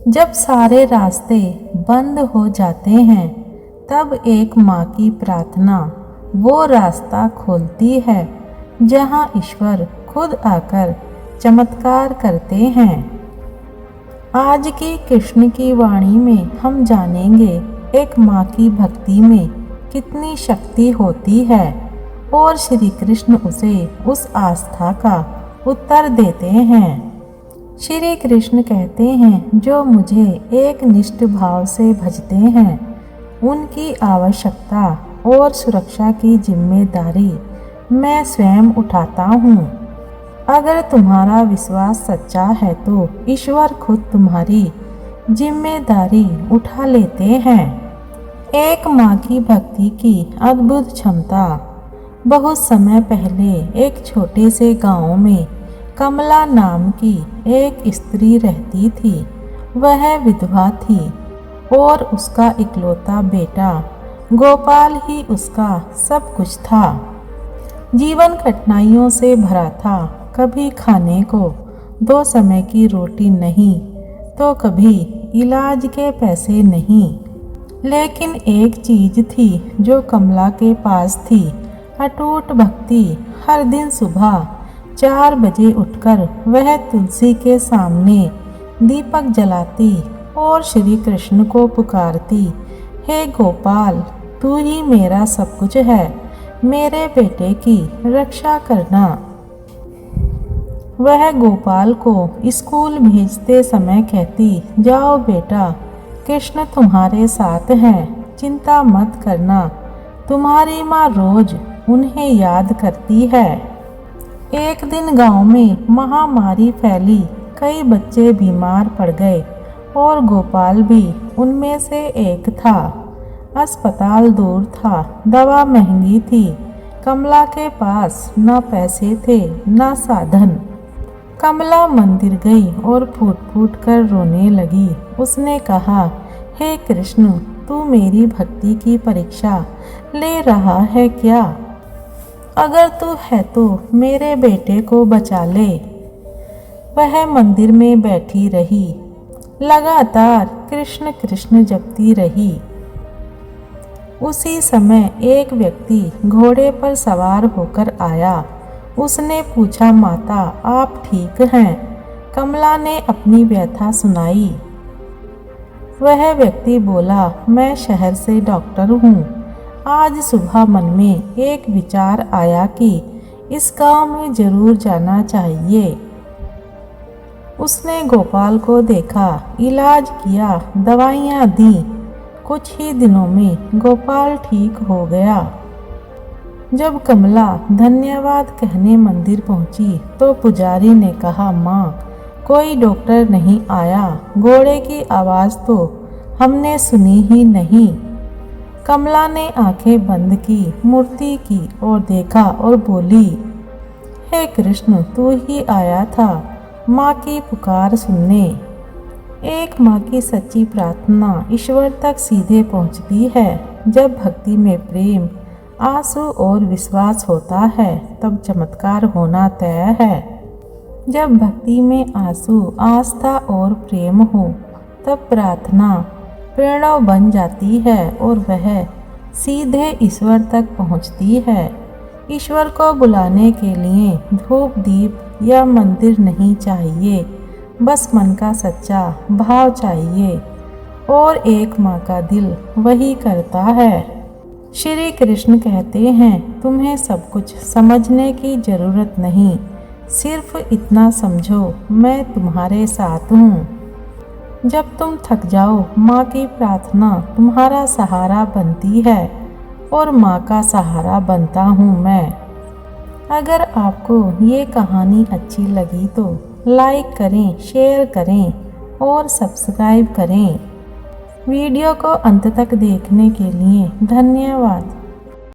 जब सारे रास्ते बंद हो जाते हैं तब एक माँ की प्रार्थना वो रास्ता खोलती है जहाँ ईश्वर खुद आकर चमत्कार करते हैं। आज की कृष्ण की वाणी में हम जानेंगे एक माँ की भक्ति में कितनी शक्ति होती है और श्री कृष्ण उसे उस आस्था का उत्तर देते हैं। श्री कृष्ण कहते हैं, जो मुझे एक निष्ठ भाव से भजते हैं उनकी आवश्यकता और सुरक्षा की जिम्मेदारी मैं स्वयं उठाता हूँ। अगर तुम्हारा विश्वास सच्चा है तो ईश्वर खुद तुम्हारी जिम्मेदारी उठा लेते हैं। एक माँ की भक्ति की अद्भुत क्षमता। बहुत समय पहले एक छोटे से गांव में कमला नाम की एक स्त्री रहती थी। वह विधवा थी और उसका इकलौता बेटा गोपाल ही उसका सब कुछ था। जीवन कठिनाइयों से भरा था। कभी खाने को 2 समय की रोटी नहीं तो कभी इलाज के पैसे नहीं। लेकिन एक चीज थी जो कमला के पास थी, अटूट भक्ति। हर दिन सुबह 4 बजे उठकर वह तुलसी के सामने दीपक जलाती और श्री कृष्ण को पुकारती, हे गोपाल, तू ही मेरा सब कुछ है, मेरे बेटे की रक्षा करना। वह गोपाल को स्कूल भेजते समय कहती, जाओ बेटा, कृष्ण तुम्हारे साथ हैं, चिंता मत करना, तुम्हारी माँ रोज उन्हें याद करती है। एक दिन गांव में महामारी फैली, कई बच्चे बीमार पड़ गए और गोपाल भी उनमें से एक था। अस्पताल दूर था, दवा महंगी थी, कमला के पास न पैसे थे न साधन। कमला मंदिर गई और फूट फूट कर रोने लगी। उसने कहा, हे कृष्ण, तू मेरी भक्ति की परीक्षा ले रहा है क्या? अगर तू है तो मेरे बेटे को बचा ले। वह मंदिर में बैठी रही, लगातार कृष्ण कृष्ण जपती रही। उसी समय एक व्यक्ति घोड़े पर सवार होकर आया। उसने पूछा, माता, आप ठीक हैं? कमला ने अपनी व्यथा सुनाई। वह व्यक्ति बोला, मैं शहर से डॉक्टर हूँ। आज सुबह मन में एक विचार आया कि इस गांव में जरूर जाना चाहिए। उसने गोपाल को देखा, इलाज किया, दवाइयाँ दी। कुछ ही दिनों में गोपाल ठीक हो गया। जब कमला धन्यवाद कहने मंदिर पहुंची तो पुजारी ने कहा, माँ, कोई डॉक्टर नहीं आया, घोड़े की आवाज़ तो हमने सुनी ही नहीं। कमला ने आंखें बंद की, मूर्ति की ओर देखा और बोली, हे कृष्ण, तू ही आया था माँ की पुकार सुनने। एक माँ की सच्ची प्रार्थना ईश्वर तक सीधे पहुँचती है। जब भक्ति में प्रेम, आंसू और विश्वास होता है तब चमत्कार होना तय है। जब भक्ति में आंसू, आस्था और प्रेम हो तब प्रार्थना प्रेरणा बन जाती है और वह सीधे ईश्वर तक पहुंचती है। ईश्वर को बुलाने के लिए धूप दीप या मंदिर नहीं चाहिए, बस मन का सच्चा भाव चाहिए और एक माँ का दिल वही करता है। श्री कृष्ण कहते हैं, तुम्हें सब कुछ समझने की जरूरत नहीं, सिर्फ इतना समझो, मैं तुम्हारे साथ हूँ। जब तुम थक जाओ, माँ की प्रार्थना तुम्हारा सहारा बनती है और माँ का सहारा बनता हूँ मैं। अगर आपको ये कहानी अच्छी लगी तो लाइक करें, शेयर करें और सब्सक्राइब करें। वीडियो को अंत तक देखने के लिए धन्यवाद।